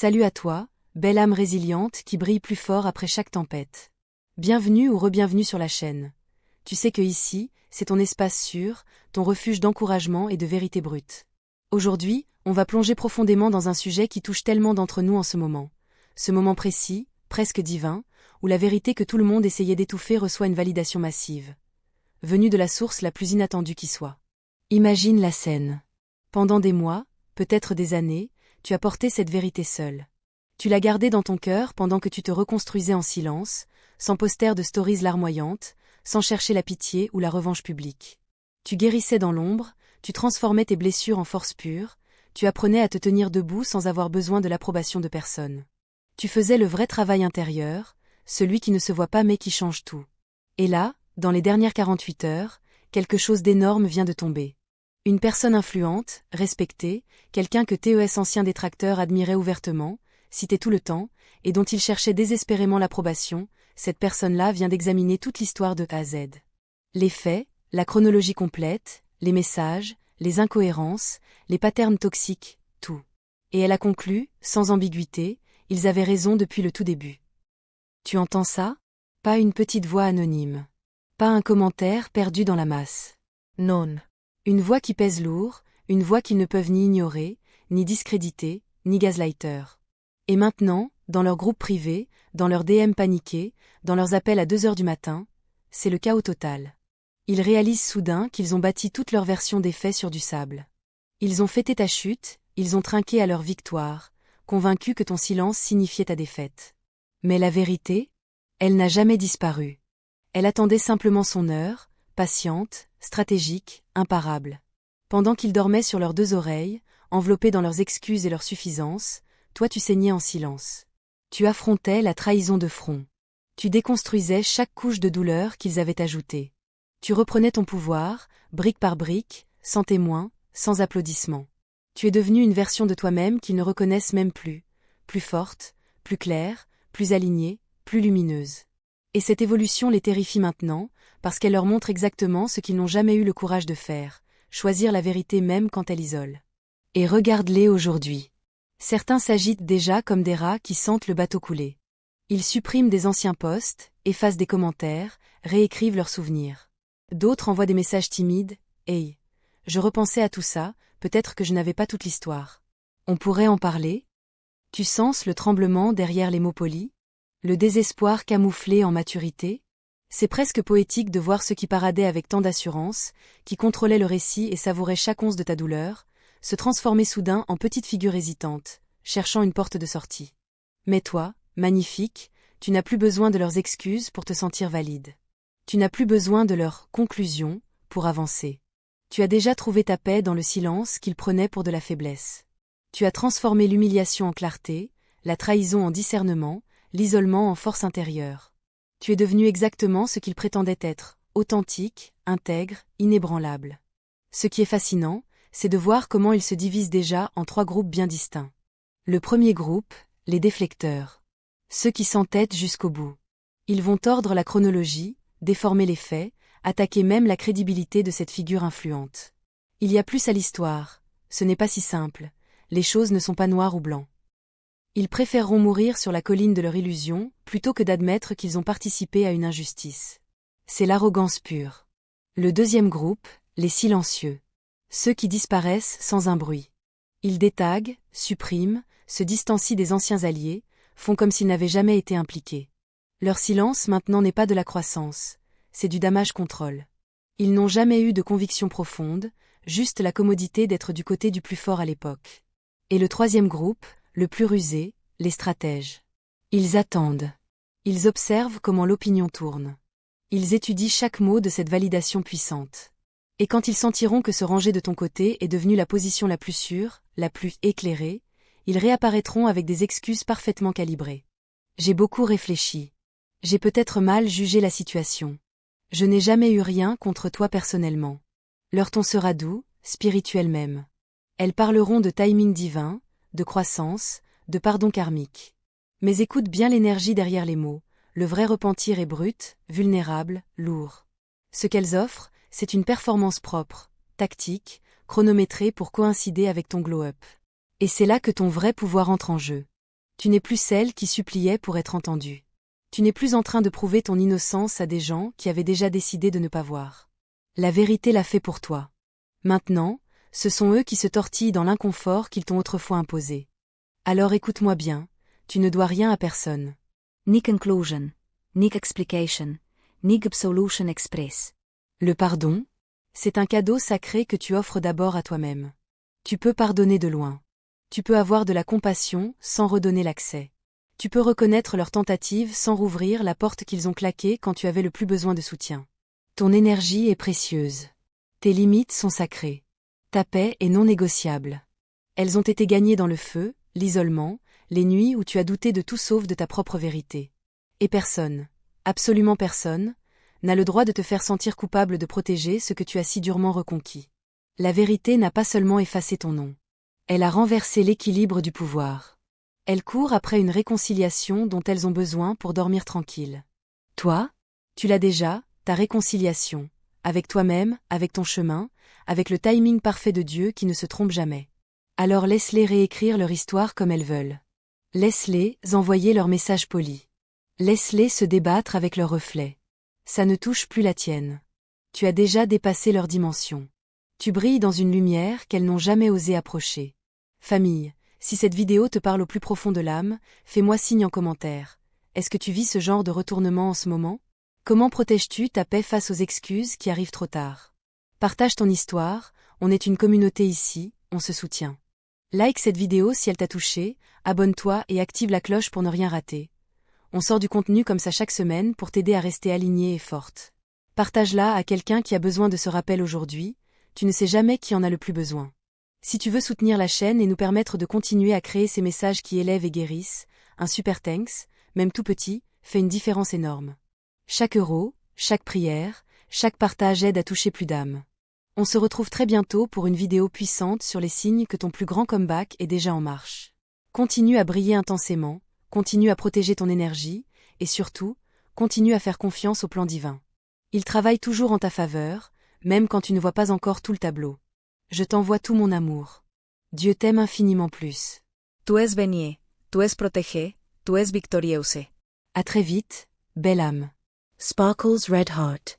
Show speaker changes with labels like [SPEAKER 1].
[SPEAKER 1] Salut à toi, belle âme résiliente qui brille plus fort après chaque tempête. Bienvenue ou re-bienvenue sur la chaîne. Tu sais que ici, c'est ton espace sûr, ton refuge d'encouragement et de vérité brute. Aujourd'hui, on va plonger profondément dans un sujet qui touche tellement d'entre nous en ce moment. Ce moment précis, presque divin, où la vérité que tout le monde essayait d'étouffer reçoit une validation massive. Venue de la source la plus inattendue qui soit. Imagine la scène. Pendant des mois, peut-être des années, tu as porté cette vérité seule. Tu l'as gardée dans ton cœur pendant que tu te reconstruisais en silence, sans poster de stories larmoyantes, sans chercher la pitié ou la revanche publique. Tu guérissais dans l'ombre, tu transformais tes blessures en force pure, tu apprenais à te tenir debout sans avoir besoin de l'approbation de personne. Tu faisais le vrai travail intérieur, celui qui ne se voit pas mais qui change tout. Et là, dans les dernières 48 heures, quelque chose d'énorme vient de tomber. Une personne influente, respectée, quelqu'un que tes anciens détracteurs admiraient ouvertement, citaient tout le temps, et dont ils cherchaient désespérément l'approbation, cette personne-là vient d'examiner toute l'histoire de A à Z. Les faits, la chronologie complète, les messages, les incohérences, les patterns toxiques, tout. Et elle a conclu, sans ambiguïté, ils avaient raison depuis le tout début. Tu entends ça? Pas une petite voix anonyme. Pas un commentaire perdu dans la masse. Non. Une voix qui pèse lourd, une voix qu'ils ne peuvent ni ignorer, ni discréditer, ni gaslighter. Et maintenant, dans leur groupe privé, dans leurs DM paniqués, dans leurs appels à 2 heures du matin, c'est le chaos total. Ils réalisent soudain qu'ils ont bâti toute leur version des faits sur du sable. Ils ont fêté ta chute, ils ont trinqué à leur victoire, convaincus que ton silence signifiait ta défaite. Mais la vérité? Elle n'a jamais disparu. Elle attendait simplement son heure, patiente, stratégique, imparable. Pendant qu'ils dormaient sur leurs 2 oreilles, enveloppés dans leurs excuses et leurs suffisances, toi tu saignais en silence. Tu affrontais la trahison de front. Tu déconstruisais chaque couche de douleur qu'ils avaient ajoutée. Tu reprenais ton pouvoir, brique par brique, sans témoin, sans applaudissements. Tu es devenue une version de toi-même qu'ils ne reconnaissent même plus, plus forte, plus claire, plus alignée, plus lumineuse. Et cette évolution les terrifie maintenant, parce qu'elle leur montre exactement ce qu'ils n'ont jamais eu le courage de faire, choisir la vérité même quand elle isole. Et regarde-les aujourd'hui. Certains s'agitent déjà comme des rats qui sentent le bateau couler. Ils suppriment des anciens posts, effacent des commentaires, réécrivent leurs souvenirs. D'autres envoient des messages timides, « Hey, je repensais à tout ça, peut-être que je n'avais pas toute l'histoire. On pourrait en parler ?» Tu sens le tremblement derrière les mots polis? Le désespoir camouflé en maturité? C'est presque poétique de voir ceux qui paradaient avec tant d'assurance, qui contrôlaient le récit et savouraient chaque once de ta douleur, se transformer soudain en petites figures hésitantes, cherchant une porte de sortie. Mais toi, magnifique, tu n'as plus besoin de leurs excuses pour te sentir valide. Tu n'as plus besoin de leurs conclusions pour avancer. Tu as déjà trouvé ta paix dans le silence qu'ils prenaient pour de la faiblesse. Tu as transformé l'humiliation en clarté, la trahison en discernement, l'isolement en force intérieure. Tu es devenu exactement ce qu'ils prétendaient être, authentique, intègre, inébranlable. Ce qui est fascinant, c'est de voir comment ils se divisent déjà en 3 groupes bien distincts. Le premier groupe, les déflecteurs. Ceux qui s'entêtent jusqu'au bout. Ils vont tordre la chronologie, déformer les faits, attaquer même la crédibilité de cette figure influente. Il y a plus à l'histoire, ce n'est pas si simple, les choses ne sont pas noires ou blancs. Ils préféreront mourir sur la colline de leur illusion, plutôt que d'admettre qu'ils ont participé à une injustice. C'est l'arrogance pure. Le deuxième groupe, les silencieux. Ceux qui disparaissent sans un bruit. Ils détaguent, suppriment, se distancient des anciens alliés, font comme s'ils n'avaient jamais été impliqués. Leur silence maintenant n'est pas de la croissance, c'est du damage control. Ils n'ont jamais eu de conviction profonde, juste la commodité d'être du côté du plus fort à l'époque. Et le troisième groupe, le plus rusé, les stratèges. Ils attendent. Ils observent comment l'opinion tourne. Ils étudient chaque mot de cette validation puissante. Et quand ils sentiront que se ranger de ton côté est devenu la position la plus sûre, la plus éclairée, ils réapparaîtront avec des excuses parfaitement calibrées. J'ai beaucoup réfléchi. J'ai peut-être mal jugé la situation. Je n'ai jamais eu rien contre toi personnellement. Leur ton sera doux, spirituel même. Elles parleront de timing divin, de croissance, de pardon karmique. Mais écoute bien l'énergie derrière les mots, le vrai repentir est brut, vulnérable, lourd. Ce qu'elles offrent, c'est une performance propre, tactique, chronométrée pour coïncider avec ton glow-up. Et c'est là que ton vrai pouvoir entre en jeu. Tu n'es plus celle qui suppliait pour être entendue. Tu n'es plus en train de prouver ton innocence à des gens qui avaient déjà décidé de ne pas voir. La vérité l'a fait pour toi. Maintenant, ce sont eux qui se tortillent dans l'inconfort qu'ils t'ont autrefois imposé. Alors écoute-moi bien, tu ne dois rien à personne.
[SPEAKER 2] Ni conclusion, ni explication, ni absolution express.
[SPEAKER 1] Le pardon, c'est un cadeau sacré que tu offres d'abord à toi-même. Tu peux pardonner de loin. Tu peux avoir de la compassion sans redonner l'accès. Tu peux reconnaître leurs tentatives sans rouvrir la porte qu'ils ont claquée quand tu avais le plus besoin de soutien. Ton énergie est précieuse. Tes limites sont sacrées. Ta paix est non négociable. Elles ont été gagnées dans le feu, l'isolement, les nuits où tu as douté de tout sauf de ta propre vérité. Et personne, absolument personne, n'a le droit de te faire sentir coupable de protéger ce que tu as si durement reconquis. La vérité n'a pas seulement effacé ton nom. Elle a renversé l'équilibre du pouvoir. Elles courent après une réconciliation dont elles ont besoin pour dormir tranquille. Toi, tu l'as déjà, ta réconciliation, avec toi-même, avec ton chemin, avec le timing parfait de Dieu qui ne se trompe jamais. Alors laisse-les réécrire leur histoire comme elles veulent. Laisse-les envoyer leur message poli. Laisse-les se débattre avec leurs reflets. Ça ne touche plus la tienne. Tu as déjà dépassé leur dimension. Tu brilles dans une lumière qu'elles n'ont jamais osé approcher. Famille, si cette vidéo te parle au plus profond de l'âme, fais-moi signe en commentaire. Est-ce que tu vis ce genre de retournement en ce moment? Comment protèges-tu ta paix face aux excuses qui arrivent trop tard? Partage ton histoire, on est une communauté ici, on se soutient. Like cette vidéo si elle t'a touché, abonne-toi et active la cloche pour ne rien rater. On sort du contenu comme ça chaque semaine pour t'aider à rester alignée et forte. Partage-la à quelqu'un qui a besoin de ce rappel aujourd'hui, tu ne sais jamais qui en a le plus besoin. Si tu veux soutenir la chaîne et nous permettre de continuer à créer ces messages qui élèvent et guérissent, un super thanks, même tout petit, fait une différence énorme. Chaque euro, chaque prière, chaque partage aide à toucher plus d'âmes. On se retrouve très bientôt pour une vidéo puissante sur les signes que ton plus grand comeback est déjà en marche. Continue à briller intensément, continue à protéger ton énergie, et surtout, continue à faire confiance au plan divin. Il travaille toujours en ta faveur, même quand tu ne vois pas encore tout le tableau. Je t'envoie tout mon amour. Dieu t'aime infiniment plus.
[SPEAKER 2] Tu es bénie, tu es protégé, tu es victorieuse.
[SPEAKER 1] À très vite, belle âme.
[SPEAKER 2] Sparkle's Red Heart.